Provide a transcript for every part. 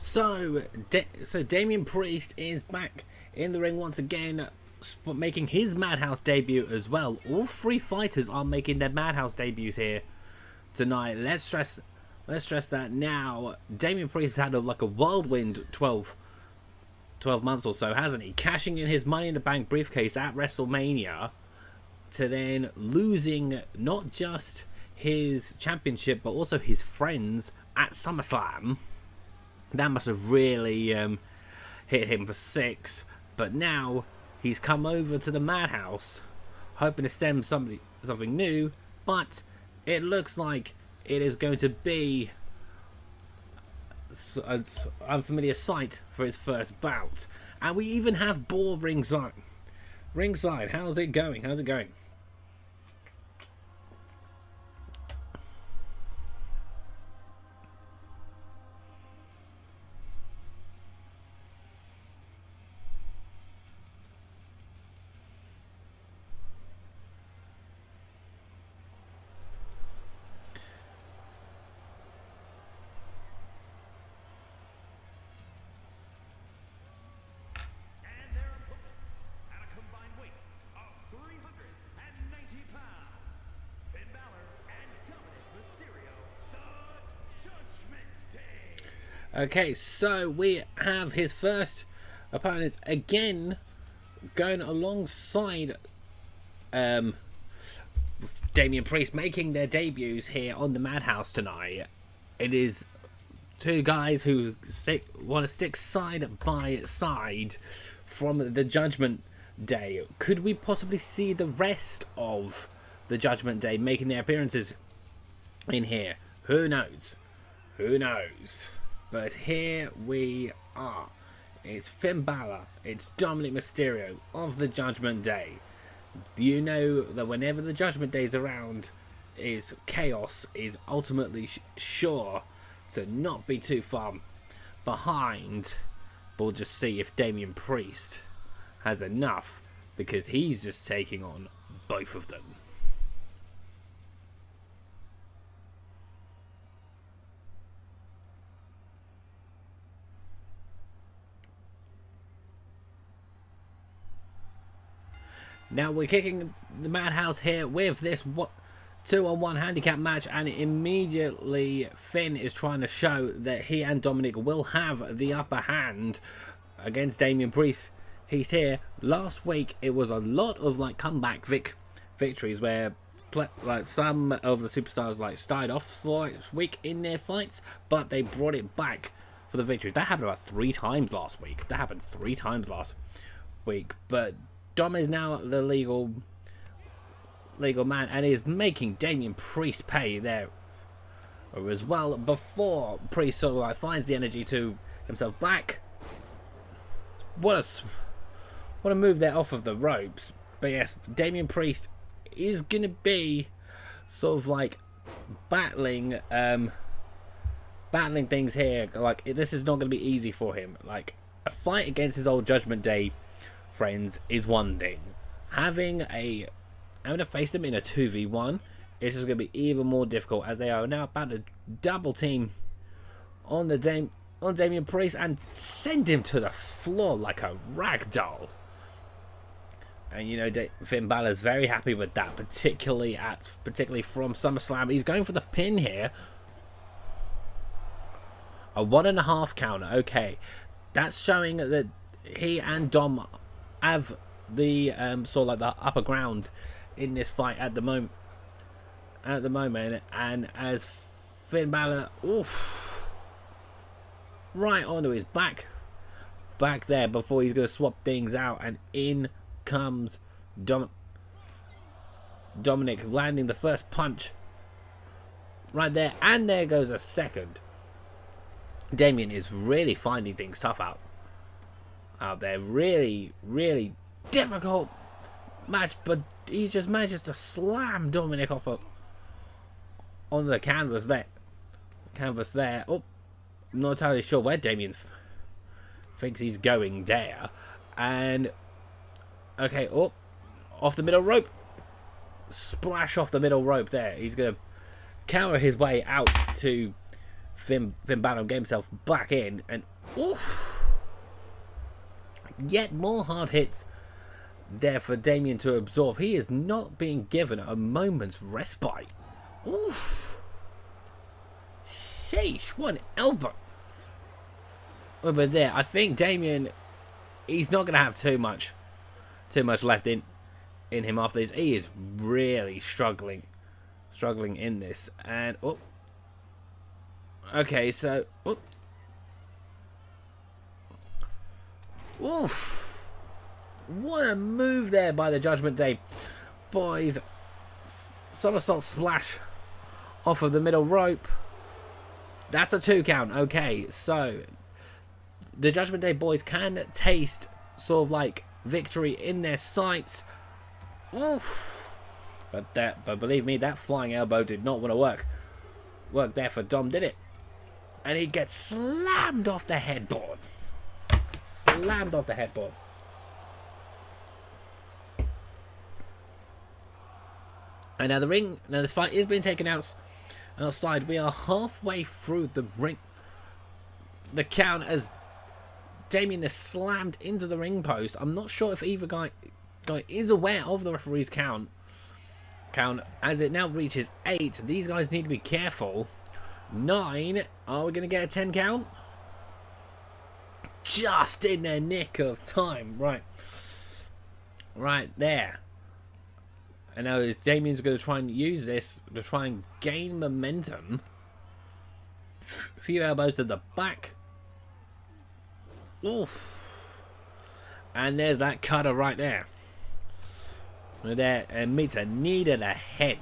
So Damian Priest is back in the ring once again, making his Madhouse debut as well. All three fighters are making their Madhouse debuts here tonight. Let's stress that now. Damian Priest has had like a whirlwind 12 months or so, hasn't he? Cashing in his Money in the Bank briefcase at WrestleMania, to then losing not just his championship but also his friends at SummerSlam. That must have really hit him for six. But now he's come over to the Madhouse, hoping to stem something new. But it looks like it is going to be an unfamiliar sight for his first bout. And we even have Balor ringside. How's it going? Okay, so we have his first opponents again going alongside Damian Priest, making their debuts here on the Madhouse tonight. It is two guys who want to stick side by side from the Judgment Day. Could we possibly see the rest of the Judgment Day making their appearances in here? Who knows? But here we are. It's Finn Balor. It's Dominik Mysterio of the Judgment Day. You know that whenever the Judgment Day is around, chaos is ultimately sure to not be too far behind. But we'll just see if Damian Priest has enough, because he's just taking on both of them. Now we're kicking the Madhouse here with this 2-on-1 handicap match, and immediately Finn is trying to show that he and Dominik will have the upper hand against Damian Priest. He's here. Last week it was a lot of like comeback victories where like some of the superstars started off weak in their fights, but they brought it back for the victories. That happened about 3 times last week. But Dom is now the legal man, and is making Damian Priest pay there as well. Before Priest sort of finds the energy to himself back. What a move there off of the ropes. But yes, Damian Priest is gonna be sort of like battling things here. Like, this is not gonna be easy for him. Like, a fight against his old Judgment Day friends is one thing. Having to face them in a 2v1 is just going to be even more difficult, as they are now about to double team on Damian Priest and send him to the floor like a rag doll. And you know, Finn Balor's very happy with that, particularly from SummerSlam. He's going for the pin here. A 1.5 counter. Okay, that's showing that he and Dom have the sort of like the upper ground in this fight at the moment. And as Finn Balor, right onto his back there before he's going to swap things out, and in comes Dominik, landing the first punch right there, and there goes a second. Damian is really finding things tough out there. Really difficult match, but he just manages to slam Dominik off on the canvas there. Oh, I'm not entirely sure where Damian thinks he's going there. And okay, off the middle rope. Splash off the middle rope there. He's gonna counter his way out to Finn Balor, get himself back in, and Oof. Yet more hard hits there for Damian to absorb. He is not being given a moment's respite. Oof. Sheesh, one elbow. Over there, I think Damian, he's not going to have too much left in him after this. He is really struggling in this. And, oh. Okay, so, oh. Oof. What a move there by the Judgment Day boys. Somersault splash off of the middle rope. That's a 2 count. Okay, so the Judgment Day boys can taste sort of like victory in their sights. Oof. But believe me, that flying elbow did not want to work there for Dom, did it? And he gets slammed off the headboard. Slammed off the headboard. And now this fight is being taken outside. We are halfway through the ring. The count as Damian is slammed into the ring post. I'm not sure if either guy is aware of the referee's count as it now reaches 8. These guys need to be careful. 9. Are we going to get a 10 count? Just in the nick of time. Right there. And now Damian's going to try and use this to try and gain momentum. A few elbows to the back. Oof. And there's that cutter right there. There, and meets a knee to the head.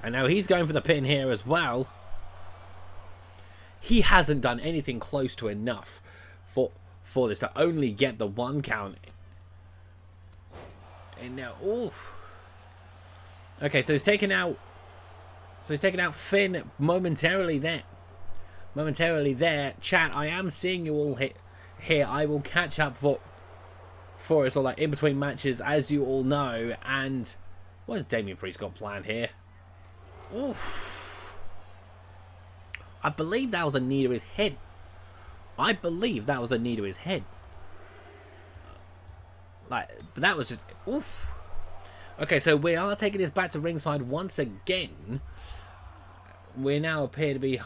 And now he's going for the pin here as well. He hasn't done anything close to enough for this to only get the 1 count. And now, oof. Okay, so he's taken out Finn momentarily there. Chat, I am seeing you all here. I will catch up for us all, like in between matches, as you all know. And what has Damian Priest got planned here? Oof. I believe that was a knee to his head. But that was just oof. Okay, so we are taking this back to ringside once again. We now appear to be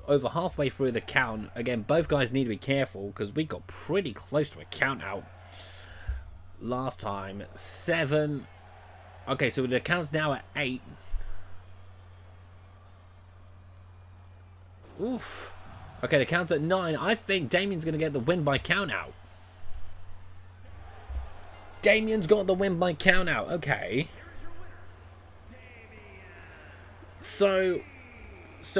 over halfway through the count. Again, both guys need to be careful because we got pretty close to a count out last time. 7. Okay, so the count's now at 8. Oof. Okay, the count's at 9. I think Damian's going to get the win by count out. Damian's got the win by count out. Okay. So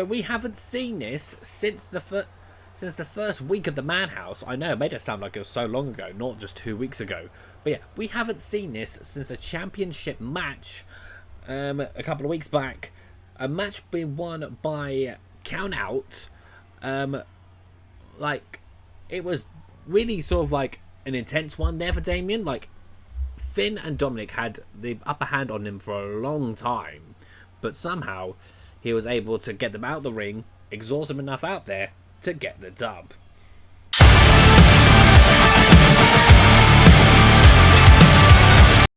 we haven't seen this since the first week of the Madhouse. I know it made it sound like it was so long ago, not just 2 weeks ago. But yeah, we haven't seen this since a championship match a couple of weeks back. A match being won by count out. Like it was really sort of like an intense one there for Damian. Like Finn and Dominik had the upper hand on him for a long time, but somehow he was able to get them out of the ring, exhaust them enough out there to get the dub.